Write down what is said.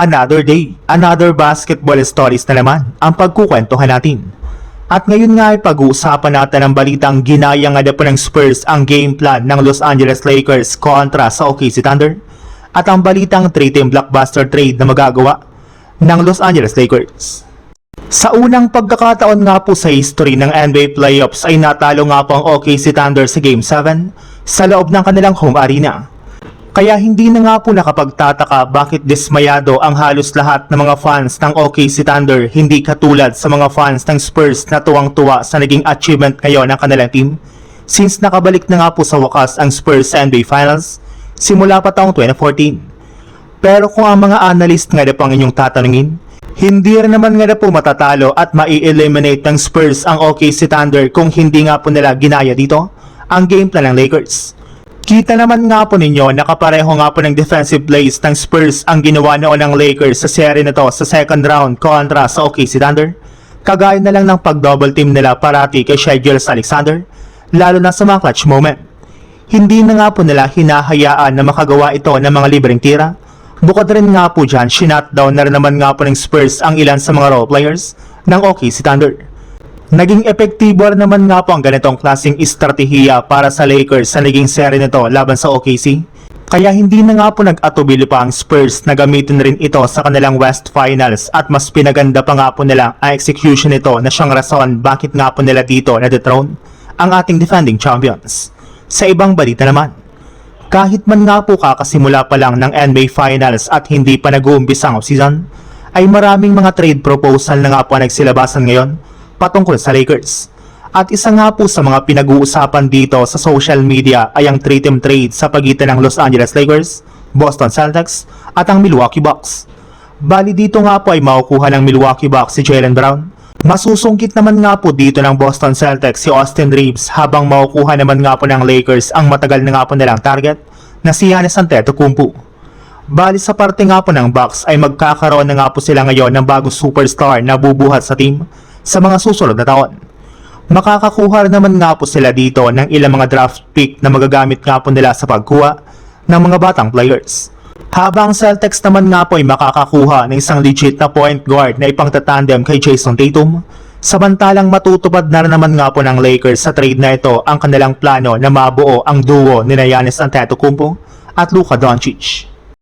Another day, another basketball stories na naman ang pagkukwentuhan natin. At ngayon nga ay pag-uusapan natin ang balitang ginaya nga na po ng Spurs ang game plan ng Los Angeles Lakers kontra sa OKC Thunder at ang balitang 3-team blockbuster trade na magagawa ng Los Angeles Lakers. Sa unang pagkakataon nga po sa history ng NBA playoffs ay natalo nga po ang OKC Thunder sa Game 7 sa loob ng kanilang home arena. Kaya hindi na nga po nakapagtataka bakit dismayado ang halos lahat ng mga fans ng OKC Thunder, hindi katulad sa mga fans ng Spurs na tuwang-tuwa sa naging achievement ngayon ng kanilang team since nakabalik na nga po sa wakas ang Spurs sa NBA Finals simula pa taong 2014. Pero kung ang mga analyst nga na po ang inyong tatanungin, hindi rin naman nga na po matatalo at mai-eliminate ng Spurs ang OKC Thunder kung hindi nga po nila ginaya dito ang game plan ng Lakers. Kita naman nga po ninyo na kapareho nga po ng defensive plays ng Spurs ang ginawa noon ng Lakers sa serye na to sa second round kontra sa OKC Thunder. Kagaya na lang ng pag-double team nila parati kay Shai Gilgeous-Alexander, lalo na sa mga clutch moment. Hindi na nga po nila hinahayaan na makagawa ito ng mga libreng tira. Bukod rin nga po dyan, shinutdown na rin naman nga po ng Spurs ang ilan sa mga role players ng OKC Thunder. Naging epektibo naman nga po ang ganitong klaseng estratehiya para sa Lakers sa naging serye nito laban sa OKC. Kaya hindi na nga po nag-atubili pa ang Spurs na gamitin rin ito sa kanilang West Finals at mas pinaganda pa nga po nila ang execution nito na siyang rason bakit nga po nila dito na-dethrone ang ating defending champions. Sa ibang balita naman, kahit man nga po kakasimula pa lang ng NBA Finals at hindi pa nag-uumpisa ang season, ay maraming mga trade proposal na nga po nagsilabasan ngayon patungkol sa Lakers. At isa nga po sa mga pinag-uusapan dito sa social media ay ang 3-team trade sa pagitan ng Los Angeles Lakers, Boston Celtics at ang Milwaukee Bucks. Bali dito nga po ay makukuha ng Milwaukee Bucks si Jaylen Brown. Masusungkit naman nga po dito ng Boston Celtics si Austin Reeves habang makukuha naman nga po ng Lakers ang matagal na nga po nilang target na si Giannis Antetokounmpo. Bali sa parte nga po ng Bucks ay magkakaroon na nga po sila ngayon ng bagong superstar na bubuhat sa team sa mga susunod na taon. Makakakuha naman nga po sila dito ng ilang mga draft pick na magagamit nga po nila sa pagkuha ng mga batang players. Habang Celtics naman nga po ay makakakuha ng isang legit na point guard na ipangtatandem kay Jason Tatum, samantalang matutupad na naman nga po ng Lakers sa trade na ito ang kanilang plano na mabuo ang duo ni Giannis Antetokounmpo at Luka Doncic.